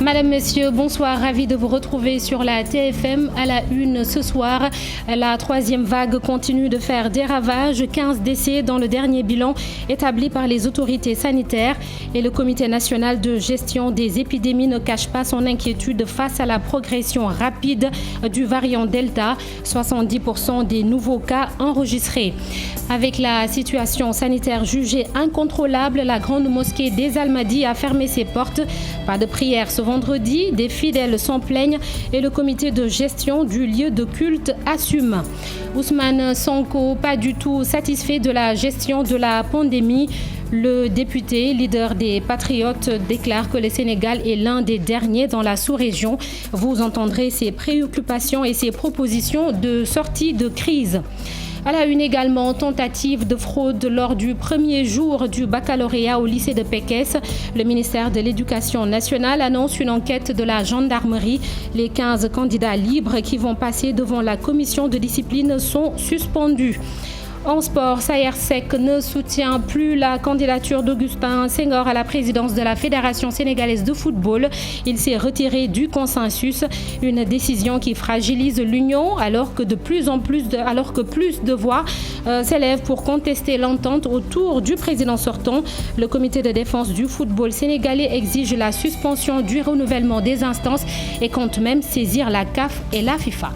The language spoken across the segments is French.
Madame, Messieurs, bonsoir. Ravi de vous retrouver sur la TFM à la une ce soir. La troisième vague continue de faire des ravages. 15 décès dans le dernier bilan établi par les autorités sanitaires. Et le Comité national de gestion des épidémies ne cache pas son inquiétude face à la progression rapide du variant Delta. 70% des nouveaux cas enregistrés. Avec la situation sanitaire jugée incontrôlable, la grande mosquée des Almadies a fermé ses portes. Pas de prière ce vendredi, des fidèles s'en plaignent et le comité de gestion du lieu de culte assume. Ousmane Sonko, pas du tout satisfait de la gestion de la pandémie. Le député, leader des Patriotes, déclare que le Sénégal est l'un des derniers dans la sous-région. Vous entendrez ses préoccupations et ses propositions de sortie de crise. À la une également, tentative de fraude lors du premier jour du baccalauréat au lycée de Pékesse. Le ministère de l'Éducation nationale annonce une enquête de la gendarmerie. Les 15 candidats libres qui vont passer devant la commission de discipline sont suspendus. En sport, Sayer Seck ne soutient plus la candidature d'Augustin Senghor à la présidence de la Fédération sénégalaise de football. Il s'est retiré du consensus, une décision qui fragilise l'union alors que plus de voix s'élèvent pour contester l'entente autour du président sortant. Le comité de défense du football sénégalais exige la suspension du renouvellement des instances et compte même saisir la CAF et la FIFA.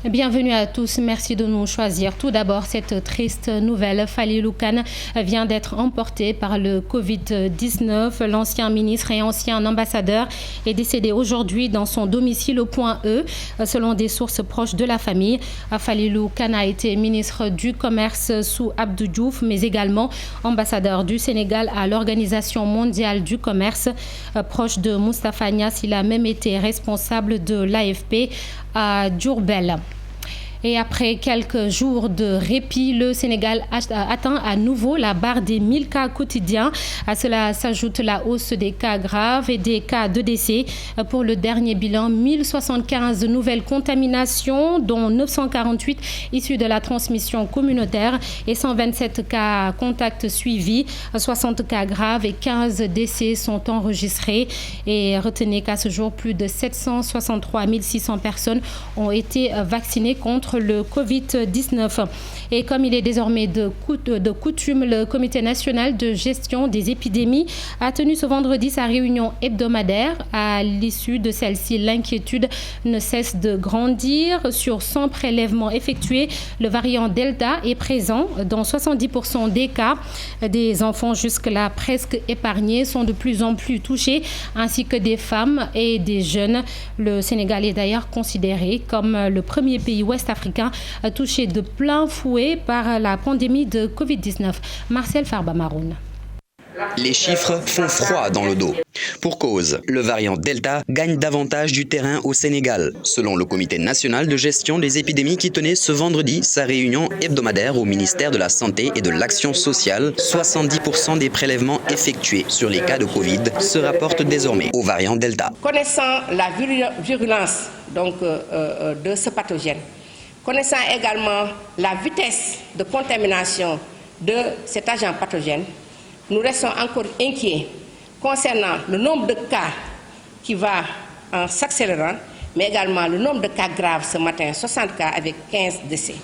Bienvenue à tous, merci de nous choisir. Tout d'abord, cette triste nouvelle, Falilou Kane vient d'être emporté par le Covid-19. L'ancien ministre et ancien ambassadeur est décédé aujourd'hui dans son domicile au Point E, selon des sources proches de la famille. Falilou Kane a été ministre du Commerce sous Abdou Diouf, mais également ambassadeur du Sénégal à l'Organisation mondiale du commerce. Proche de Moustapha Niasse, il a même été responsable de l'AFP à Diourbel. Et après quelques jours de répit, le Sénégal atteint à nouveau la barre des 1000 cas quotidiens. À cela s'ajoute la hausse des cas graves et des cas de décès. Pour le dernier bilan, 1075 nouvelles contaminations, dont 948 issues de la transmission communautaire et 127 cas contacts suivis. 60 cas graves et 15 décès sont enregistrés. Et retenez qu'à ce jour, plus de 763 600 personnes ont été vaccinées contre le Covid-19. Et comme il est désormais de coutume, le Comité national de gestion des épidémies a tenu ce vendredi sa réunion hebdomadaire. À l'issue de celle-ci, l'inquiétude ne cesse de grandir. Sur 100 prélèvements effectués, le variant Delta est présent dans 70% des cas. Des enfants jusque-là presque épargnés sont de plus en plus touchés, ainsi que des femmes et des jeunes. Le Sénégal est d'ailleurs considéré comme le premier pays ouest-africain touché de plein fouet par la pandémie de Covid-19. Marcel Farba-Maroun. Les chiffres font froid dans le dos. Pour cause, le variant Delta gagne davantage du terrain au Sénégal. Selon le Comité national de gestion des épidémies qui tenait ce vendredi sa réunion hebdomadaire au ministère de la Santé et de l'Action sociale, 70% des prélèvements effectués sur les cas de Covid se rapportent désormais au variant Delta. Connaissant la virulence de ce pathogène, connaissant également la vitesse de contamination de cet agent pathogène, nous restons encore inquiets concernant le nombre de cas qui va en s'accélérant, mais également le nombre de cas graves ce matin, 60 cas avec 15 décès.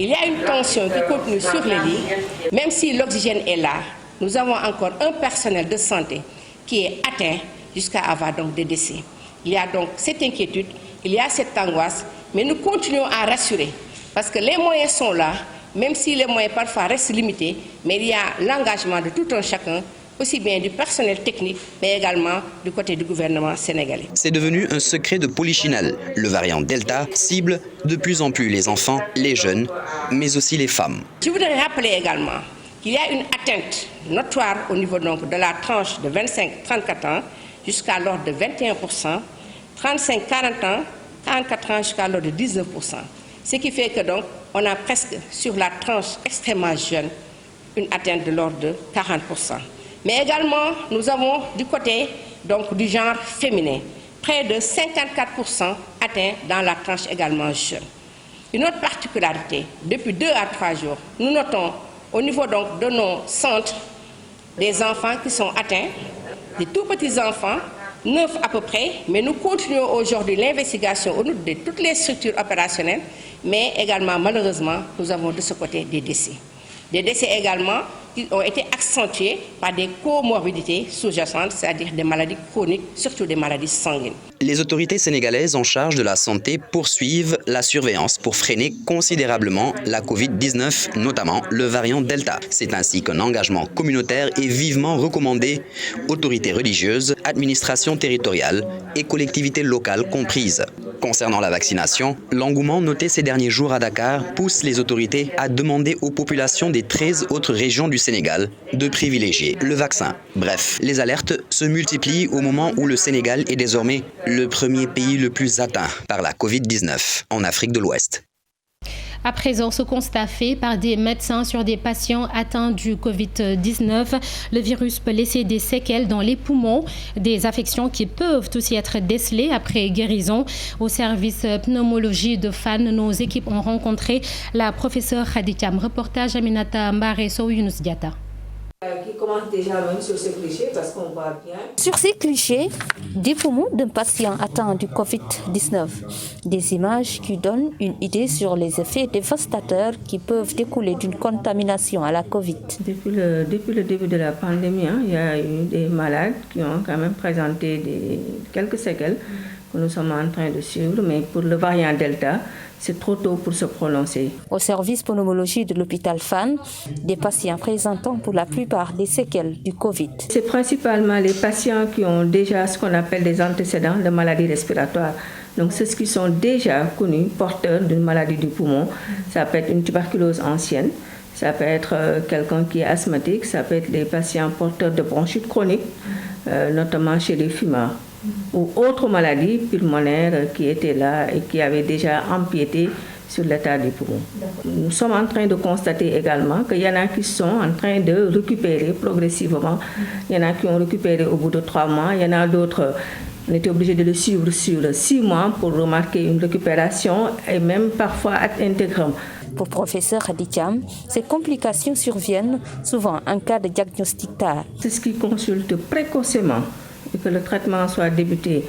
Il y a une tension qui continue sur les lits, même si l'oxygène est là, nous avons encore un personnel de santé qui est atteint jusqu'à avoir donc des décès. Il y a donc cette inquiétude, il y a cette angoisse, mais nous continuons à rassurer parce que les moyens sont là, même si les moyens parfois restent limités, mais il y a l'engagement de tout un chacun, aussi bien du personnel technique, mais également du côté du gouvernement sénégalais. C'est devenu un secret de polichinelle. Le variant Delta cible de plus en plus les enfants, les jeunes, mais aussi les femmes. Je voudrais rappeler également qu'il y a une atteinte notoire au niveau donc de la tranche de 25-34 ans jusqu'à l'ordre de 21%, 35-40 ans, 44 ans jusqu'à l'ordre de 19%. Ce qui fait que donc on a presque sur la tranche extrêmement jeune une atteinte de l'ordre de 40%. Mais également nous avons du côté donc du genre féminin près de 54% atteints dans la tranche également jeune. Une autre particularité, depuis 2 à 3 jours, nous notons au niveau donc de nos centres des enfants qui sont atteints, des tout petits enfants, 9 à peu près, mais nous continuons aujourd'hui l'investigation au niveau de toutes les structures opérationnelles, mais également malheureusement nous avons de ce côté des décès. Des décès également qui ont été accentués par des comorbidités sous-jacentes, c'est-à-dire des maladies chroniques, surtout des maladies sanguines. Les autorités sénégalaises en charge de la santé poursuivent la surveillance pour freiner considérablement la Covid-19, notamment le variant Delta. C'est ainsi qu'un engagement communautaire est vivement recommandé, autorités religieuses, administrations territoriales et collectivités locales comprises. Concernant la vaccination, l'engouement noté ces derniers jours à Dakar pousse les autorités à demander aux populations des 13 autres régions du Sénégal de privilégier le vaccin. Bref, les alertes se multiplient au moment où le Sénégal est désormais le premier pays le plus atteint par la Covid-19 en Afrique de l'Ouest. À présent, ce constat fait par des médecins sur des patients atteints du Covid-19, le virus peut laisser des séquelles dans les poumons, des affections qui peuvent aussi être décelées après guérison. Au service pneumologie de FAN, nos équipes ont rencontré la professeure Khadijam. Reportage Aminata Mbare-Sow Younous Diata. Qui commence déjà même sur ces clichés parce qu'on voit bien. Sur ces clichés, des poumons d'un patient atteint du Covid-19. Des images qui donnent une idée sur les effets dévastateurs qui peuvent découler d'une contamination à la Covid. Depuis le début de la pandémie, il y a eu des malades qui ont quand même présenté quelques séquelles que nous sommes en train de suivre, mais pour le variant Delta, c'est trop tôt pour se prononcer. Au service pneumologie de l'hôpital FAN, des patients présentant pour la plupart des séquelles du Covid. C'est principalement les patients qui ont déjà ce qu'on appelle des antécédents de maladies respiratoires. Donc ceux qui sont déjà connus porteurs d'une maladie du poumon. Ça peut être une tuberculose ancienne, ça peut être quelqu'un qui est asthmatique, ça peut être les patients porteurs de bronchite chronique, notamment chez les fumeurs, ou autres maladies pulmonaires qui étaient là et qui avaient déjà empiété sur l'état du poumon. Nous sommes en train de constater également qu'il y en a qui sont en train de récupérer progressivement. Il y en a qui ont récupéré au bout de 3 mois, il y en a d'autres, on était obligé de le suivre sur 6 mois pour remarquer une récupération et même parfois ad intégram. Pour professeur Khadijam, ces complications surviennent souvent en cas de diagnostic tard. C'est ce qui consulte précocement et que le traitement soit débuté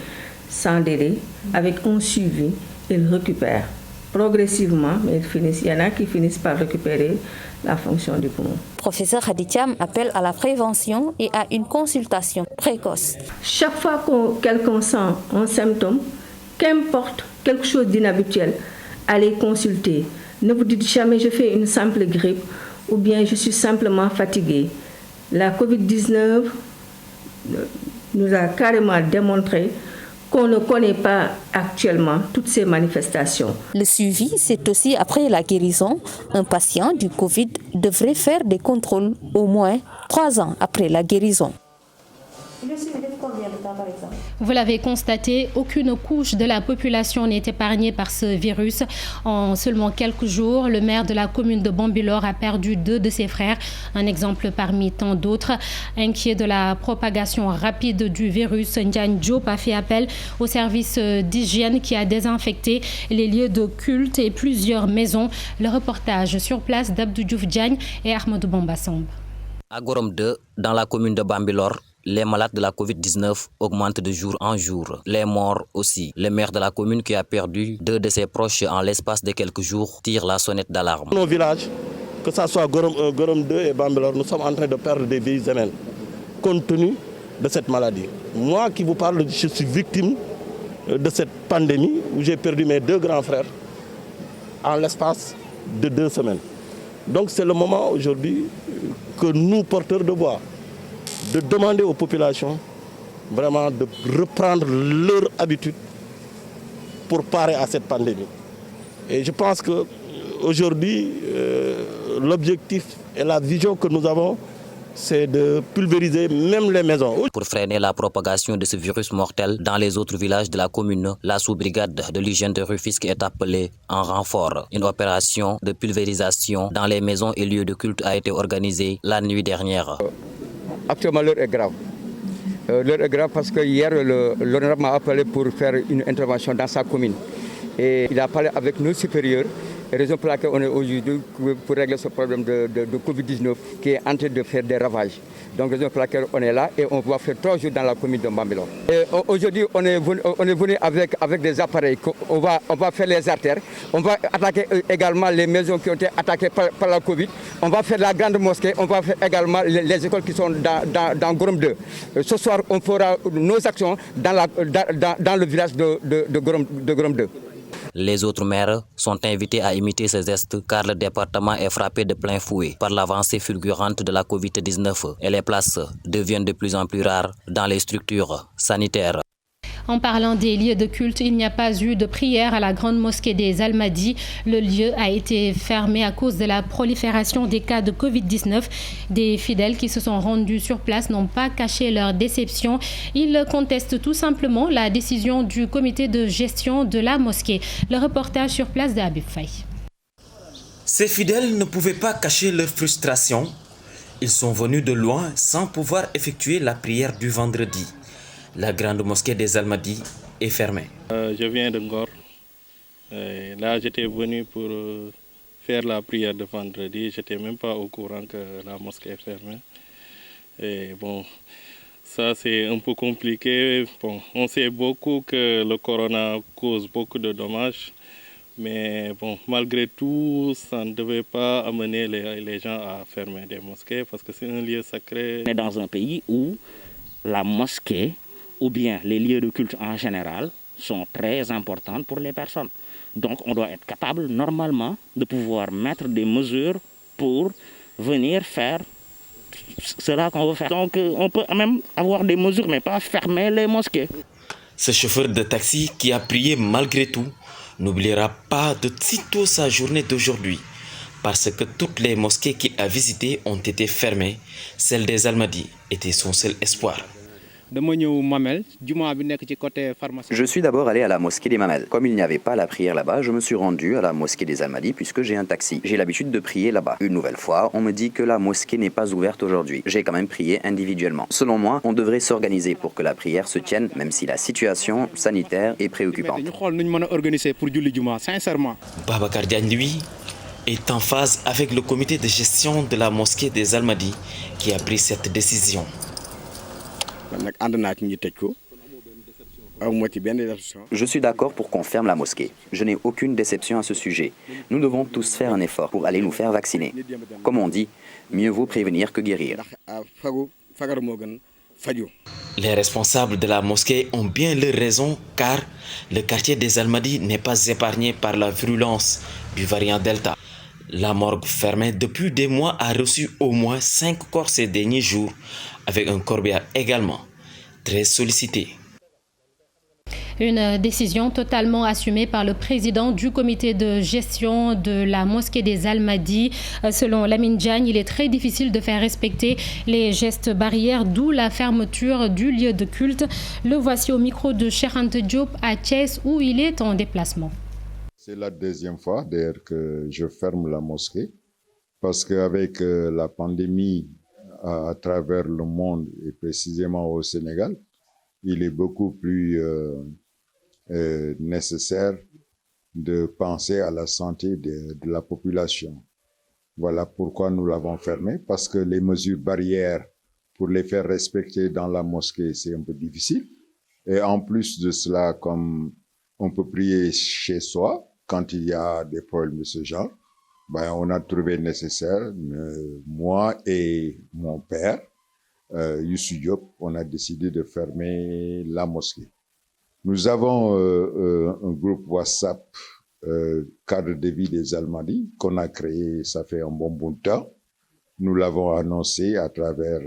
sans délai, avec un suivi, ils récupèrent progressivement, mais il y en a qui finissent par récupérer la fonction du poumon. Professeur Khadijam appelle à la prévention et à une consultation précoce. Chaque fois que quelqu'un sent un symptôme, qu'importe quelque chose d'inhabituel, allez consulter. Ne vous dites jamais je fais une simple grippe ou bien je suis simplement fatigué. La Covid-19 nous a carrément démontré qu'on ne connaît pas actuellement toutes ces manifestations. Le suivi, c'est aussi après la guérison. Un patient du Covid devrait faire des contrôles au moins 3 ans après la guérison. Vous l'avez constaté, aucune couche de la population n'est épargnée par ce virus. En seulement quelques jours, le maire de la commune de Bambilor a perdu 2 de ses frères. Un exemple parmi tant d'autres. Inquiet de la propagation rapide du virus, Ndiagne Diop a fait appel au service d'hygiène qui a désinfecté les lieux de culte et plusieurs maisons. Le reportage sur place d'Abdou Diouf Diagne et Ahmadou Bamba-Samb. À Gorom 2, dans la commune de Bambilor, les malades de la Covid-19 augmentent de jour en jour. Les morts aussi. Le maire de la commune qui a perdu 2 de ses proches en l'espace de quelques jours tire la sonnette d'alarme. Nos villages, que ce soit Gorom 2 et Bambilor, nous sommes en train de perdre des vies humaines compte tenu de cette maladie. Moi qui vous parle, je suis victime de cette pandémie où j'ai perdu mes 2 grands frères en l'espace de 2 semaines. Donc c'est le moment aujourd'hui que nous, porteurs de voix, de demander aux populations vraiment de reprendre leur habitude pour parer à cette pandémie. Et je pense qu'aujourd'hui, l'objectif et la vision que nous avons, c'est de pulvériser même les maisons. Pour freiner la propagation de ce virus mortel dans les autres villages de la commune, la sous-brigade de l'hygiène de Rufisque est appelée en renfort. Une opération de pulvérisation dans les maisons et lieux de culte a été organisée la nuit dernière. Actuellement, l'heure est grave. L'heure est grave parce que hier, l'honorable m'a appelé pour faire une intervention dans sa commune. Et il a parlé avec nos supérieurs, raison pour laquelle on est aujourd'hui pour régler ce problème de Covid-19 qui est en train de faire des ravages. Donc raison pour laquelle on est là et on va faire 3 jours dans la commune de Bambilor. Aujourd'hui, on est venu avec des appareils. On va faire les artères. On va attaquer également les maisons qui ont été attaquées par la Covid. On va faire la grande mosquée. On va faire également les écoles qui sont dans Gorom 2. Ce soir, on fera nos actions dans le village de Gorom 2. Les autres maires sont invités à imiter ces gestes car le département est frappé de plein fouet par l'avancée fulgurante de la Covid-19 et les places deviennent de plus en plus rares dans les structures sanitaires. En parlant des lieux de culte, il n'y a pas eu de prière à la grande mosquée des Almadies. Le lieu a été fermé à cause de la prolifération des cas de Covid-19. Des fidèles qui se sont rendus sur place n'ont pas caché leur déception. Ils contestent tout simplement la décision du comité de gestion de la mosquée. Le reportage sur place de Habib Faye. Ces fidèles ne pouvaient pas cacher leur frustration. Ils sont venus de loin sans pouvoir effectuer la prière du vendredi. La grande mosquée des Almadies est fermée. Je viens de Ngor. Là, j'étais venu pour faire la prière de vendredi. Je n'étais même pas au courant que la mosquée est fermée. Et bon, ça c'est un peu compliqué. Bon, on sait beaucoup que le corona cause beaucoup de dommages. Mais bon, malgré tout, ça ne devait pas amener les gens à fermer des mosquées parce que c'est un lieu sacré. On est dans un pays où la mosquée ou bien les lieux de culte en général sont très importants pour les personnes. Donc on doit être capable normalement de pouvoir mettre des mesures pour venir faire cela qu'on veut faire. Donc on peut même avoir des mesures mais pas fermer les mosquées. Ce chauffeur de taxi qui a prié malgré tout n'oubliera pas de sitôt sa journée d'aujourd'hui parce que toutes les mosquées qu'il a visitées ont été fermées. Celle des Almadies était son seul espoir. Je suis d'abord allé à la mosquée des Mamelles. Comme il n'y avait pas la prière là-bas, je me suis rendu à la mosquée des Almadies puisque j'ai un taxi. J'ai l'habitude de prier là-bas. Une nouvelle fois, on me dit que la mosquée n'est pas ouverte aujourd'hui. J'ai quand même prié individuellement. Selon moi, on devrait s'organiser pour que la prière se tienne, même si la situation sanitaire est préoccupante. Babacar Diagne, lui, est en phase avec le comité de gestion de la mosquée des Almadies qui a pris cette décision. Je suis d'accord pour qu'on ferme la mosquée. Je n'ai aucune déception à ce sujet. Nous devons tous faire un effort pour aller nous faire vacciner. Comme on dit, mieux vaut prévenir que guérir. Les responsables de la mosquée ont bien leur raison car le quartier des Almadies n'est pas épargné par la virulence du variant Delta. La morgue fermée depuis des mois a reçu au moins 5 corps ces derniers jours, avec un corbillard également très sollicité. Une décision totalement assumée par le président du comité de gestion de la mosquée des Almadies. Selon Lamine Diagne, il est très difficile de faire respecter les gestes barrières, d'où la fermeture du lieu de culte. Le voici au micro de Cheikh Anta Diop à Thiès où il est en déplacement. C'est la deuxième fois d'ailleurs que je ferme la mosquée parce qu'avec la pandémie à travers le monde et précisément au Sénégal, il est beaucoup plus nécessaire de penser à la santé de la population. Voilà pourquoi nous l'avons fermé, parce que les mesures barrières, pour les faire respecter dans la mosquée, c'est un peu difficile. Et en plus de cela, comme on peut prier chez soi, quand il y a des problèmes de ce genre, ben, on a trouvé nécessaire, moi et mon père, Youssou Diop, on a décidé de fermer la mosquée. Nous avons un groupe WhatsApp, cadre de vie des Almadies, qu'on a créé, ça fait un bon bout de temps. Nous l'avons annoncé à travers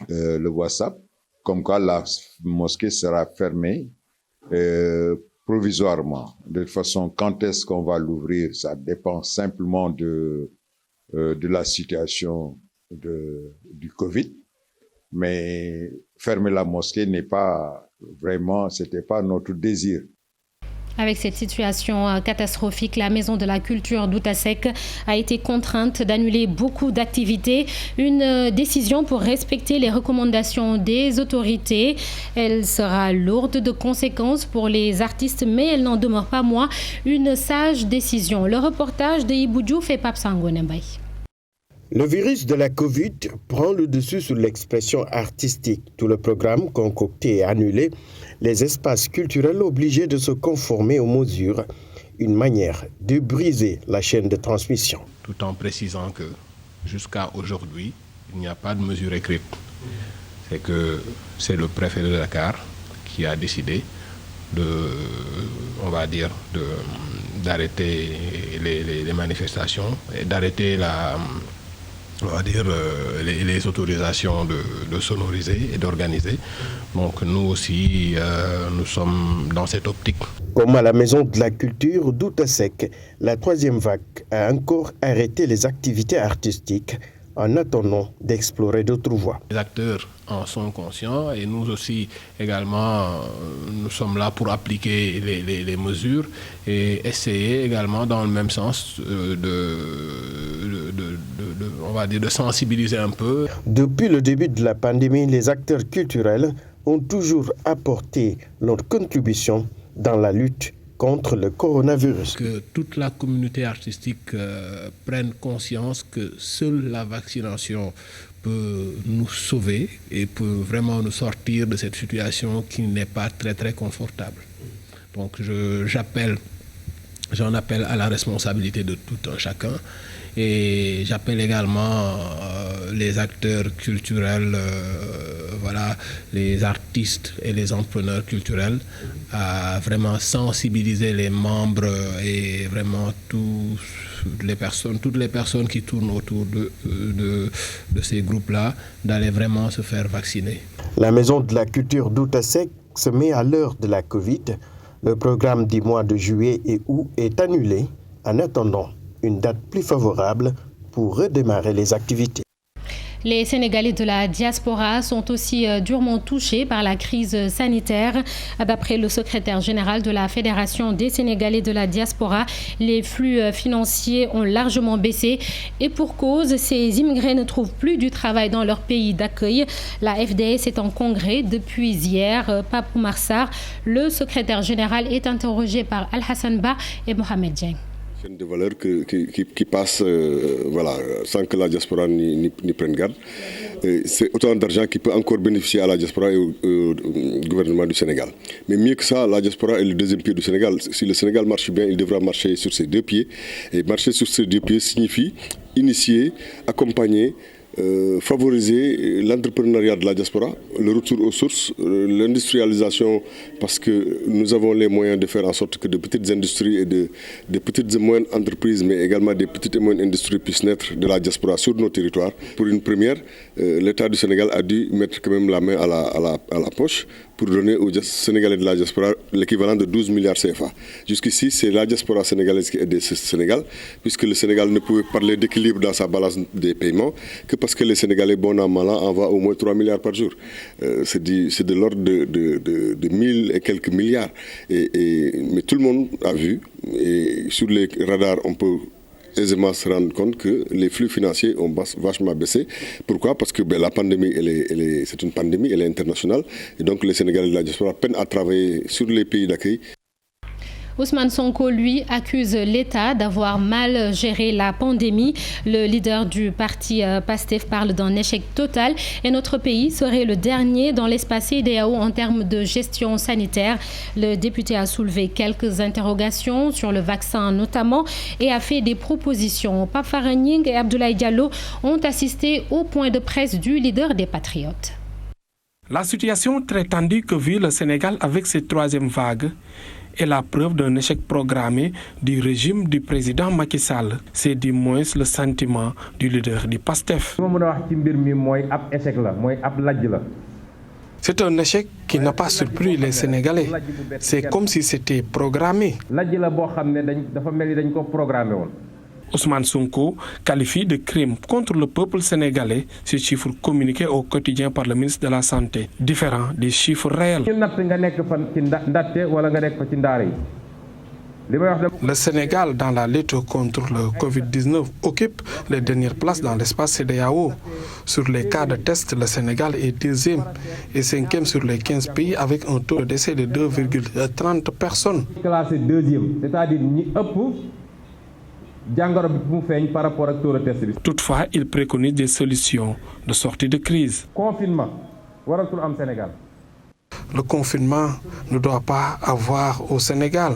le WhatsApp, comme quoi la mosquée sera fermée provisoirement. De toute façon, quand est-ce qu'on va l'ouvrir, ça dépend simplement de la situation du Covid. Mais fermer la mosquée n'est pas vraiment, c'était pas notre désir. Avec cette situation catastrophique, la Maison de la Culture d'Outasek a été contrainte d'annuler beaucoup d'activités. Une décision pour respecter les recommandations des autorités. Elle sera lourde de conséquences pour les artistes, mais elle n'en demeure pas moins une sage décision. Le reportage de Ibou Diouf et Pape Sangone Mbaye. Le virus de la Covid prend le dessus sur l'expression artistique. Tout le programme concocté et annulé, les espaces culturels obligés de se conformer aux mesures, une manière de briser la chaîne de transmission. Tout en précisant que jusqu'à aujourd'hui, il n'y a pas de mesure écrite. C'est que c'est le préfet de Dakar qui a décidé d'arrêter les manifestations et d'arrêter les autorisations de sonoriser et d'organiser. Donc nous aussi, nous sommes dans cette optique. Comme à la Maison de la Culture d'Outasek, la troisième vague a encore arrêté les activités artistiques en attendant d'explorer d'autres voies. Les acteurs en sont conscients et nous aussi également, nous sommes là pour appliquer les mesures et essayer également dans le même sens de sensibiliser un peu. Depuis le début de la pandémie, les acteurs culturels ont toujours apporté leur contribution dans la lutte contre le coronavirus. Que toute la communauté artistique prenne conscience que seule la vaccination peut nous sauver et peut vraiment nous sortir de cette situation qui n'est pas très très confortable. Donc j'en appelle à la responsabilité de tout un chacun et j'appelle également les acteurs culturels, les artistes et les entrepreneurs culturels à vraiment sensibiliser les membres et vraiment toutes les personnes qui tournent autour de ces groupes-là, d'aller vraiment se faire vacciner. La Maison de la Culture d'Outasek se met à l'heure de la Covid. Le programme du mois de juillet et août est annulé en attendant une date plus favorable pour redémarrer les activités. Les Sénégalais de la diaspora sont aussi durement touchés par la crise sanitaire. D'après le secrétaire général de la Fédération des Sénégalais de la diaspora, les flux financiers ont largement baissé et pour cause, ces immigrés ne trouvent plus du travail dans leur pays d'accueil. La FDS est en congrès depuis hier. Pape Oumar Sarr, le secrétaire général, est interrogé par Al-Hassan Ba et Mohamed Dieng. C'est des valeurs qui passent sans que la diaspora n'y prenne garde. C'est autant d'argent qui peut encore bénéficier à la diaspora et au gouvernement du Sénégal. Mais mieux que ça, la diaspora est le deuxième pied du Sénégal. Si le Sénégal marche bien, il devra marcher sur ses deux pieds. Et marcher sur ses deux pieds signifie initier, accompagner, favoriser l'entrepreneuriat de la diaspora, le retour aux sources, l'industrialisation, parce que nous avons les moyens de faire en sorte que de petites industries et de petites et moyennes entreprises, mais également des petites et moyennes industries puissent naître de la diaspora sur nos territoires. Pour une première, l'État du Sénégal a dû mettre quand même la main à la poche pour donner aux Sénégalais de la diaspora l'équivalent de 12 milliards CFA. Jusqu'ici, c'est la diaspora sénégalaise qui aide le Sénégal, puisque le Sénégal ne pouvait parler d'équilibre dans sa balance des paiements que parce que les Sénégalais, bon an, mal an, envoient au moins 3 milliards par jour. C'est de l'ordre de 1000 et quelques milliards. Mais tout le monde a vu, et sur les radars, on peut aisément se rendre compte que les flux financiers ont vachement baissé. Pourquoi ? Parce que la pandémie, c'est une pandémie, elle est internationale. Et donc les Sénégalais de la diaspora peinent à travailler sur les pays d'accueil. Ousmane Sonko, lui, accuse l'État d'avoir mal géré la pandémie. Le leader du parti PASTEF parle d'un échec total et notre pays serait le dernier dans l'espace CEDEAO en termes de gestion sanitaire. Le député a soulevé quelques interrogations sur le vaccin notamment et a fait des propositions. Pape Faragning et Abdoulaye Diallo ont assisté au point de presse du leader des Patriotes. La situation très tendue que vit le Sénégal avec cette troisième vague est la preuve d'un échec programmé du régime du président Macky Sall. C'est du moins le sentiment du leader du PASTEF. C'est un échec qui n'a pas surpris les Sénégalais. C'est comme si c'était programmé. Ousmane Sonko qualifie de crime contre le peuple sénégalais ces chiffres communiqués au quotidien par le ministre de la Santé, différents des chiffres réels. Le Sénégal, dans la lutte contre le Covid-19, occupe les dernières places dans l'espace CEDEAO. Sur les cas de test, le Sénégal est 2e et 5e sur les 15 pays avec un taux de décès de 2,30 personnes. Classé 2e, c'est-à-dire Toutefois, il préconise des solutions de sortie de crise. Confinement. Sénégal. Le confinement ne doit pas avoir au Sénégal.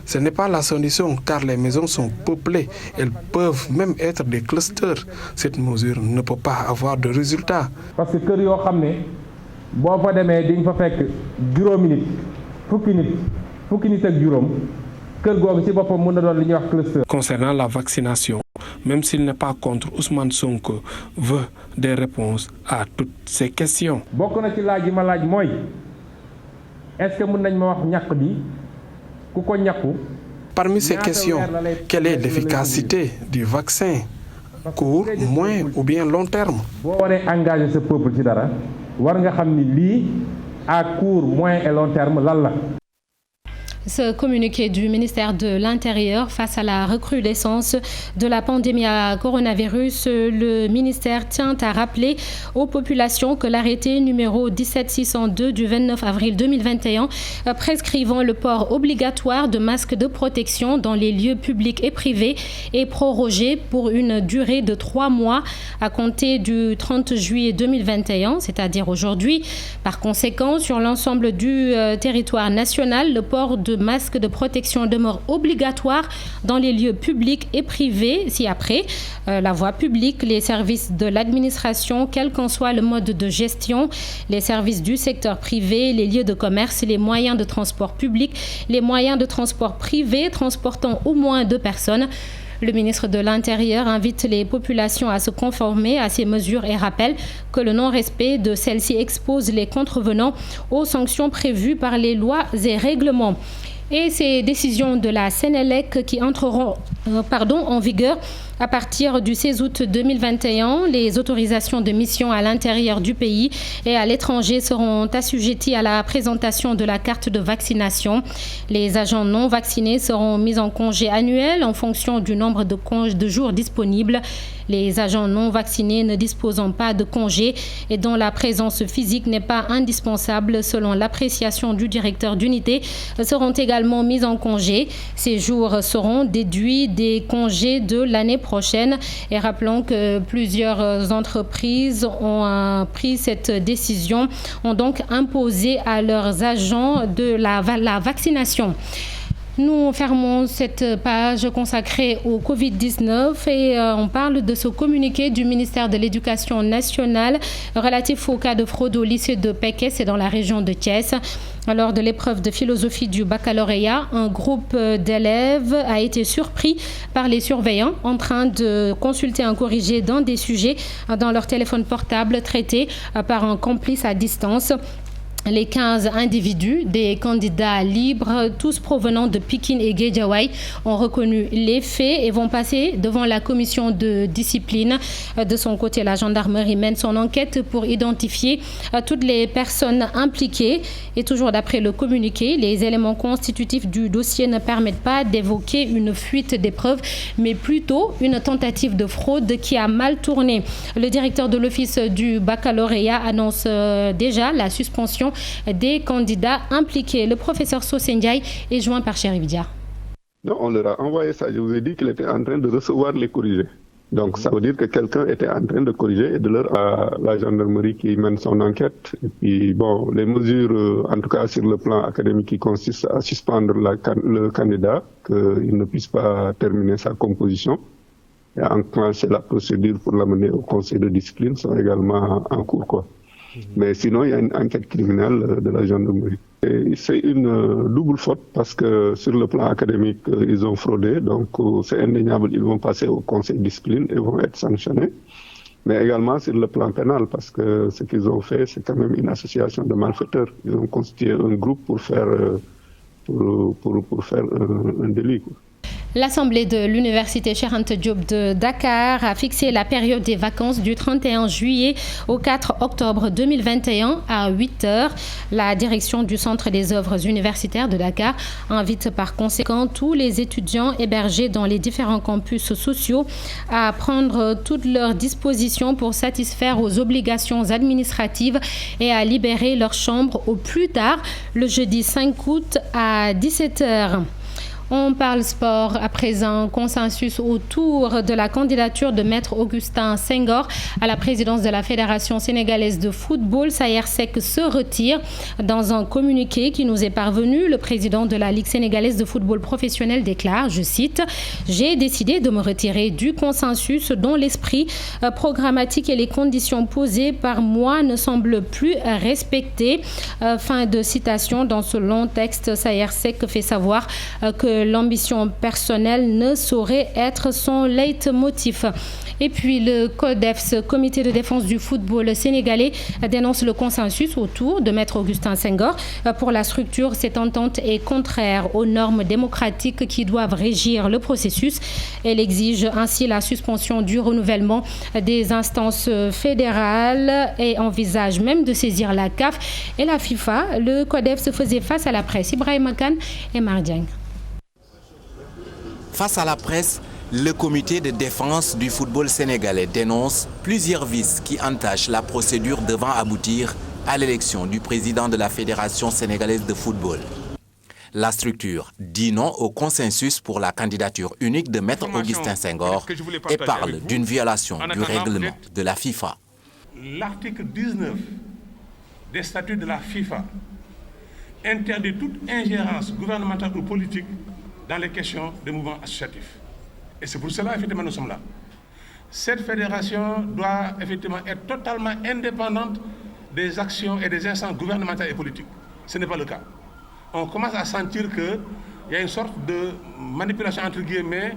Ce n'est pas la solution car les maisons sont peuplées. Elles peuvent même être des clusters. Cette mesure ne peut pas avoir de résultat. Parce que kër yoo xam ne boo fa demee di nga fa fekk juróomi nit fukki nit ak juróom kër googu ci boppam mën na doon li ñuy wax cluster. Concernant la vaccination, même s'il n'est pas contre, Ousmane Sonko veut des réponses à toutes ces questions. Bokk na ci laaj yi ma laaj mooy est-ce que mën nañ ma wax ñàkk bi ku ko ñàkku. Parmi ces questions, quelle est l'efficacité du vaccin? Court, moyen ou bien long terme? Boo waree engager ce peuple ci dara war nga xam ni lii à court, moyen et long terme lan la. Ce communiqué du ministère de l'Intérieur face à la recrudescence de la pandémie à coronavirus, le ministère tient à rappeler aux populations que l'arrêté numéro 17602 du 29 avril 2021 prescrivant le port obligatoire de masques de protection dans les lieux publics et privés est prorogé pour une durée de 3 mois à compter du 30 juillet 2021, c'est-à-dire aujourd'hui. Par conséquent, sur l'ensemble du territoire national, le port de masques de protection demeure obligatoire dans les lieux publics et privés, ci-après la voie publique, les services de l'administration, quel qu'en soit le mode de gestion, les services du secteur privé, les lieux de commerce, les moyens de transport public, les moyens de transport privé transportant au moins 2 personnes. Le ministre de l'Intérieur invite les populations à se conformer à ces mesures et rappelle que le non-respect de celles-ci expose les contrevenants aux sanctions prévues par les lois et règlements. Et ces décisions de la Sénélec qui entreront en vigueur à partir du 16 août 2021, les autorisations de mission à l'intérieur du pays et à l'étranger seront assujetties à la présentation de la carte de vaccination. Les agents non vaccinés seront mis en congé annuel en fonction du nombre de jours disponibles. Les agents non vaccinés ne disposant pas de congé et dont la présence physique n'est pas indispensable selon l'appréciation du directeur d'unité seront également mis en congé. Ces jours seront déduits des congés de l'année prochaine. Et rappelons que plusieurs entreprises ont pris cette décision, ont donc imposé à leurs agents de la vaccination. Nous fermons cette page consacrée au Covid-19 et on parle de ce communiqué du ministère de l'Éducation nationale relatif au cas de fraude au lycée de Pékesse, c'est dans la région de Thiès. Lors de l'épreuve de philosophie du baccalauréat, un groupe d'élèves a été surpris par les surveillants en train de consulter un corrigé dans des sujets dans leur téléphone portable traité par un complice à distance. Les 15 individus, des candidats libres, tous provenant de Pikine et Guédiawaye, ont reconnu les faits et vont passer devant la commission de discipline. De son côté, la gendarmerie mène son enquête pour identifier toutes les personnes impliquées. Et toujours d'après le communiqué, les éléments constitutifs du dossier ne permettent pas d'évoquer une fuite des preuves, mais plutôt une tentative de fraude qui a mal tourné. Le directeur de l'office du baccalauréat annonce déjà la suspension des candidats impliqués. Le professeur Sosendiaï est joint par Chérif Dia. Non, on leur a envoyé ça. Je vous ai dit qu'il était en train de recevoir les corrigés. Donc ça veut dire que quelqu'un était en train de corriger et de leur à la gendarmerie qui mène son enquête. Et puis bon, les mesures, en tout cas sur le plan académique, qui consistent à suspendre le candidat, qu'il ne puisse pas terminer sa composition, et enclencher la procédure pour l'amener au conseil de discipline, sont également en cours, quoi. Mais sinon, il y a une enquête criminelle de la gendarmerie. Et c'est une double faute parce que sur le plan académique, ils ont fraudé. Donc, c'est indéniable, ils vont passer au conseil de discipline et vont être sanctionnés. Mais également sur le plan pénal parce que ce qu'ils ont fait, c'est quand même une association de malfaiteurs. Ils ont constitué un groupe pour faire un délit, quoi. L'Assemblée de l'Université Cheikh Anta Diop de Dakar a fixé la période des vacances du 31 juillet au 4 octobre 2021 à 8h. La direction du Centre des œuvres universitaires de Dakar invite par conséquent tous les étudiants hébergés dans les différents campus sociaux à prendre toutes leurs dispositions pour satisfaire aux obligations administratives et à libérer leurs chambres au plus tard le jeudi 5 août à 17h. On parle sport à présent. Consensus autour de la candidature de Maître Augustin Senghor à la présidence de la Fédération sénégalaise de football. SAERSEC se retire. Dans un communiqué qui nous est parvenu, le président de la Ligue sénégalaise de football professionnel déclare, je cite, « J'ai décidé de me retirer du consensus dont l'esprit programmatique et les conditions posées par moi ne semblent plus respectées. » Fin de citation. Dans ce long texte, SAERSEC fait savoir que l'ambition personnelle ne saurait être son leitmotiv. Et puis le CODEFS, Comité de défense du football sénégalais, dénonce le consensus autour de Maître Augustin Senghor. Pour la structure, cette entente est contraire aux normes démocratiques qui doivent régir le processus. Elle exige ainsi la suspension du renouvellement des instances fédérales et envisage même de saisir la CAF et la FIFA. Le CODEFS faisait face à la presse. Ibrahima Kane et Mardiang. Face à la presse, le comité de défense du football sénégalais dénonce plusieurs vices qui entachent la procédure devant aboutir à l'élection du président de la Fédération sénégalaise de football. La structure dit non au consensus pour la candidature unique de Maître Augustin Senghor et parle d'une violation du règlement de la FIFA. L'article 19 des statuts de la FIFA interdit toute ingérence gouvernementale ou politique dans les questions des mouvements associatifs. Et c'est pour cela, effectivement, nous sommes là. Cette fédération doit, effectivement, être totalement indépendante des actions et des instances gouvernementales et politiques. Ce n'est pas le cas. On commence à sentir qu'il y a une sorte de manipulation, entre guillemets,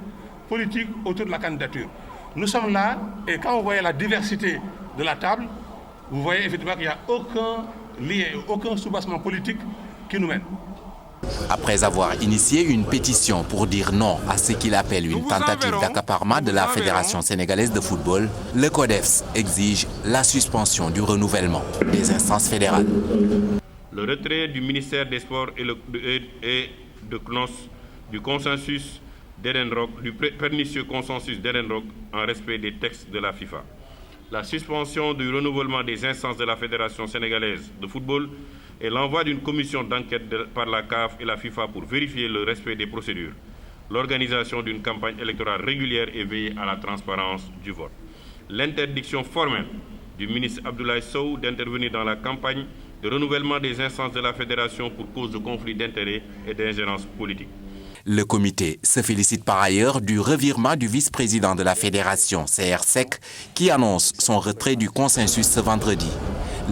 politique autour de la candidature. Nous sommes là, et quand vous voyez la diversité de la table, vous voyez effectivement qu'il n'y a aucun lien, aucun soubassement politique qui nous mène. Après avoir initié une pétition pour dire non à ce qu'il appelle une tentative d'accaparement de la Fédération sénégalaise de football, le CODEFS exige la suspension du renouvellement des instances fédérales. Le retrait du ministère des Sports et de CNOS, du consensus d'Edenrock, du pernicieux consensus d'Edenrock en respect des textes de la FIFA. La suspension du renouvellement des instances de la Fédération sénégalaise de football et l'envoi d'une commission d'enquête par la CAF et la FIFA pour vérifier le respect des procédures, l'organisation d'une campagne électorale régulière et veiller à la transparence du vote. L'interdiction formelle du ministre Abdoulaye Sow d'intervenir dans la campagne de renouvellement des instances de la Fédération pour cause de conflits d'intérêts et d'ingérence politique. Le comité se félicite par ailleurs du revirement du vice-président de la Fédération, SAERSEC, qui annonce son retrait du consensus ce vendredi.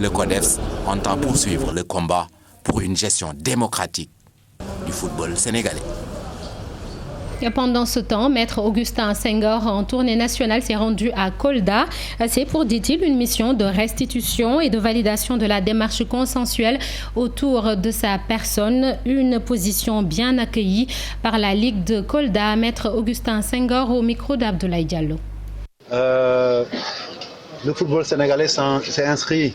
Le CODEFS entend poursuivre le combat pour une gestion démocratique du football sénégalais. Et pendant ce temps, Maître Augustin Senghor, en tournée nationale, s'est rendu à Kolda. C'est pour, dit-il, une mission de restitution et de validation de la démarche consensuelle autour de sa personne. Une position bien accueillie par la Ligue de Kolda. Maître Augustin Senghor au micro d'Abdoulaye Diallo. Le football sénégalais s'est inscrit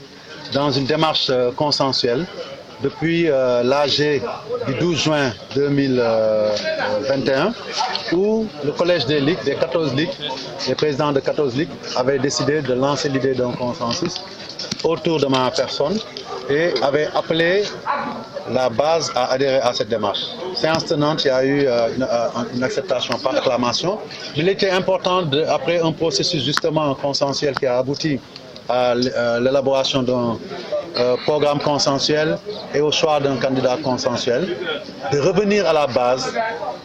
dans une démarche consensuelle depuis l'AG du 12 juin 2021 où le collège des ligues, des 14 ligues, les présidents de 14 ligues avaient décidé de lancer l'idée d'un consensus autour de ma personne et avaient appelé la base à adhérer à cette démarche. Séance tenante, il y a eu une acceptation par acclamation, mais il était important, après un processus justement consensuel qui a abouti à l'élaboration d'un programme consensuel et au choix d'un candidat consensuel, de revenir à la base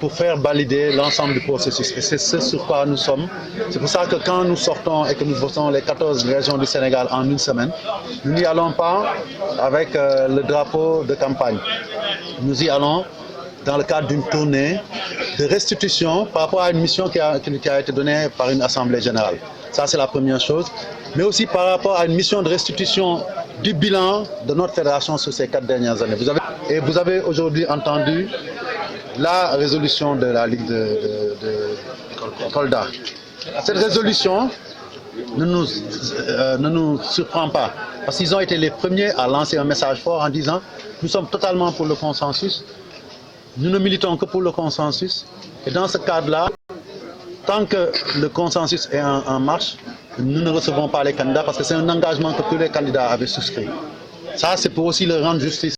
pour faire valider l'ensemble du processus. Et c'est ce sur quoi nous sommes. C'est pour ça que quand nous sortons et que nous votons les 14 régions du Sénégal en une semaine, nous n'y allons pas avec le drapeau de campagne. Nous y allons dans le cadre d'une tournée de restitution par rapport à une mission qui a été donnée par une assemblée générale. Ça, c'est la première chose. Mais aussi par rapport à une mission de restitution du bilan de notre fédération sur ces 4 dernières années. Vous avez aujourd'hui entendu la résolution de la Ligue de Kolda. Cette résolution ne nous surprend pas, parce qu'ils ont été les premiers à lancer un message fort en disant « Nous sommes totalement pour le consensus, nous ne militons que pour le consensus, et dans ce cadre-là, tant que le consensus est en marche, nous ne recevons pas les candidats parce que c'est un engagement que tous les candidats avaient souscrit. » Ça, c'est pour aussi leur rendre justice.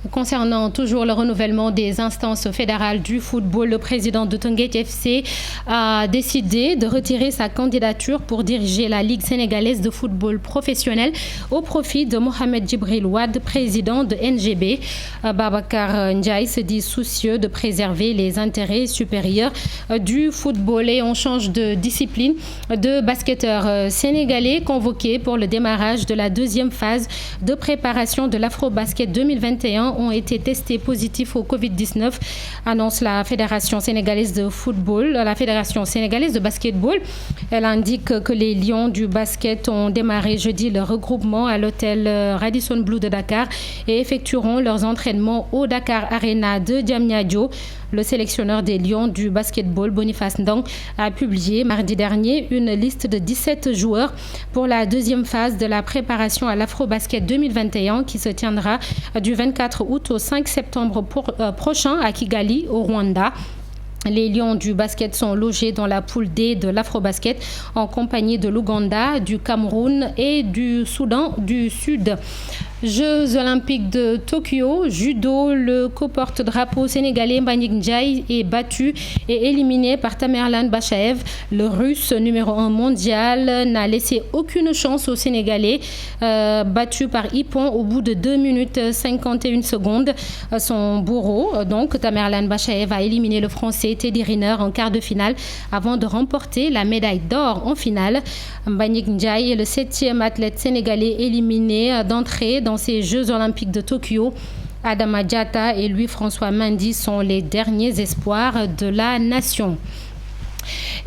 Concernant toujours le renouvellement des instances fédérales du football, le président de Teungueth FC a décidé de retirer sa candidature pour diriger la Ligue sénégalaise de football professionnel au profit de Mohamed Djibril Wade, président de NGB. Babacar Ndiaye se dit soucieux de préserver les intérêts supérieurs du football. Et on change de discipline. Deux basketteurs sénégalais convoqués pour le démarrage de la deuxième phase de préparation de l'Afro-Basket 2021 ont été testés positifs au Covid-19, annonce la Fédération sénégalaise de football, la Fédération sénégalaise de basketball. Elle indique que les Lions du basket ont démarré jeudi leur regroupement à l'hôtel Radisson Blu de Dakar et effectueront leurs entraînements au Dakar Arena de Diamniadio. Le sélectionneur des Lions du basketball, Boniface Ndong, a publié mardi dernier une liste de 17 joueurs pour la deuxième phase de la préparation à l'Afro-Basket 2021 qui se tiendra du 24 août au 5 septembre prochain à Kigali, au Rwanda. Les Lions du basket sont logés dans la poule D de l'Afro-Basket en compagnie de l'Ouganda, du Cameroun et du Soudan du Sud. Jeux olympiques de Tokyo, judo, le coporte-drapeau sénégalais Mbagnick Ndiaye est battu et éliminé par Tamerlan Bachaev. Le russe numéro 1 mondial n'a laissé aucune chance aux Sénégalais, battu par Ippon au bout de 2 minutes 51 secondes. Son bourreau, donc Tamerlan Bachaev, a éliminé le Français Teddy Riner en quart de finale avant de remporter la médaille d'or en finale. Mbagnick Ndiaye est le 7e athlète sénégalais éliminé d'entrée dans ces Jeux olympiques de Tokyo. Adama Diatta et Louis-François Mendy sont les derniers espoirs de la nation.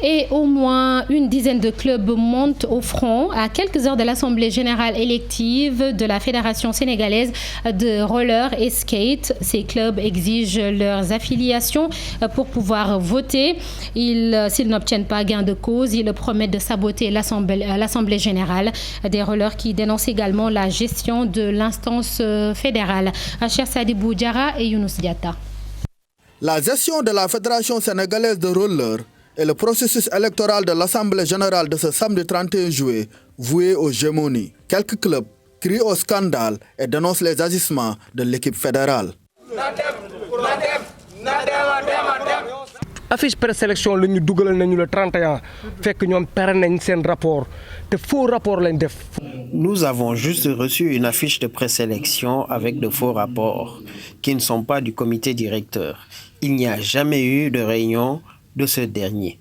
Et au moins une dizaine de clubs montent au front à quelques heures de l'Assemblée générale élective de la Fédération sénégalaise de roller et skate. Ces clubs exigent leurs affiliations pour pouvoir voter. S'ils n'obtiennent pas gain de cause, ils promettent de saboter l'Assemblée générale. Des rollers qui dénoncent également la gestion de l'instance fédérale. Cher Sadibou Diarra et Younous Diatta. La gestion de la Fédération sénégalaise de roller et le processus électoral de l'Assemblée générale de ce samedi 31 juillet voué aux gémonies. Quelques clubs crient au scandale et dénoncent les agissements de l'équipe fédérale. Affiche présélection la ñu dugalal nañu le 31 fekk ñoom pare nañ seen rapport te faux rapport lañ def. Nous avons juste reçu une affiche de présélection avec de faux rapports qui ne sont pas du comité directeur. Il n'y a jamais eu de réunion de ce dernier.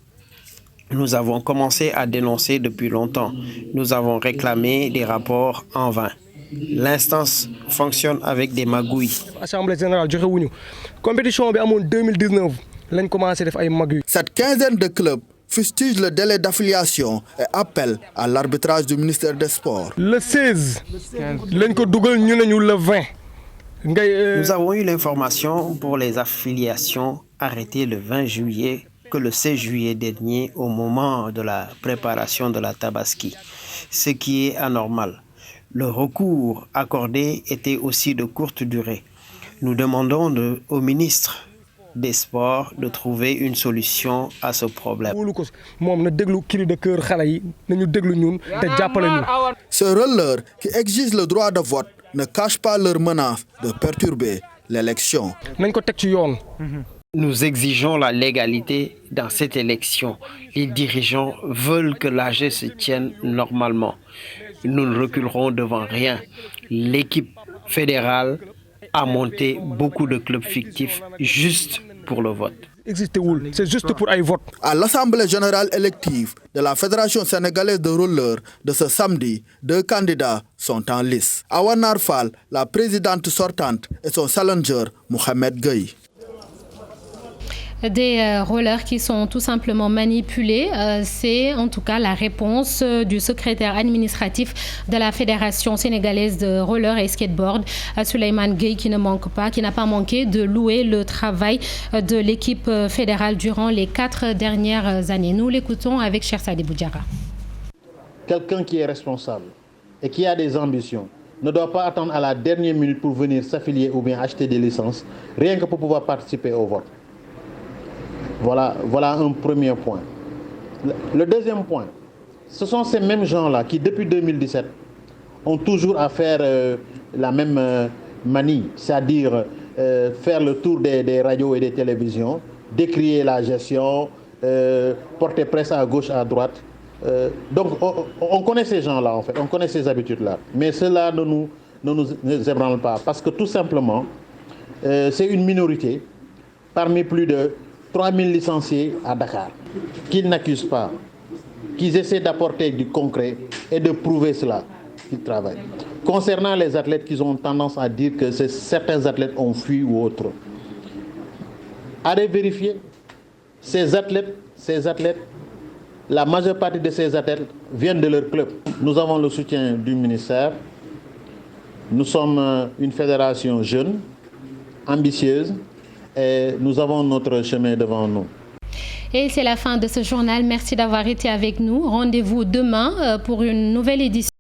Nous avons commencé à dénoncer depuis longtemps. Nous avons réclamé des rapports en vain. L'instance fonctionne avec des magouilles. Assemblée générale joxe wuñu compétition bi amoon 2019 lañ commencé def ay magouilles. Cette quinzaine de clubs fustige le délai d'affiliation et appelle à l'arbitrage du ministère des Sports. Le 16 lañ ko dugal ñu nañu le 20. Nous avons eu l'information pour les affiliations arrêtées le 20 juillet que le 16 juillet dernier au moment de la préparation de la Tabaski, ce qui est anormal. Le recours accordé était aussi de courte durée. Nous demandons au ministre des Sports de trouver une solution à ce problème. Ce roller qui exige le droit de vote ne cache pas leur menace de perturber l'élection. Nous exigeons la légalité dans cette élection. Les dirigeants veulent que l'AG se tienne normalement. Nous ne reculerons devant rien. L'équipe fédérale a monté beaucoup de clubs fictifs juste pour le vote. C'est juste pour un vote. À l'Assemblée générale élective de la Fédération sénégalaise de roller de ce samedi, 2 candidats sont en lice. Awa Nar Fall, la présidente sortante, et son challenger, Mohamed Gueye. Des rollers qui sont tout simplement manipulés. C'est en tout cas la réponse du secrétaire administratif de la Fédération sénégalaise de roller et skateboard, Souleymane Gueye, qui n'a pas manqué de louer le travail de l'équipe fédérale durant les 4 dernières années. Nous l'écoutons avec Cheikh Sadibou Diarra. Quelqu'un qui est responsable et qui a des ambitions ne doit pas attendre à la dernière minute pour venir s'affilier ou bien acheter des licences, rien que pour pouvoir participer au vote. Voilà un premier point. Le deuxième point, ce sont ces mêmes gens-là qui, depuis 2017, ont toujours à faire la même manie, c'est-à-dire faire le tour des radios et des télévisions, décrier la gestion, porter presse à gauche, à droite. Donc on connaît ces gens-là, en fait, on connaît ces habitudes-là. Mais cela ne nous ébranle pas, parce que tout simplement, c'est une minorité parmi plus de 3000 licenciés à Dakar, qu'ils n'accusent pas, qu'ils essaient d'apporter du concret et de prouver cela, qu'ils travaillent. Concernant les athlètes, qu'ils ont tendance à dire que certains athlètes ont fui ou autre. Allez vérifier, ces athlètes, la majeure partie de ces athlètes viennent de leur club. Nous avons le soutien du ministère. Nous sommes une fédération jeune, ambitieuse, et nous avons notre chemin devant nous. Et c'est la fin de ce journal. Merci d'avoir été avec nous. Rendez-vous demain pour une nouvelle édition.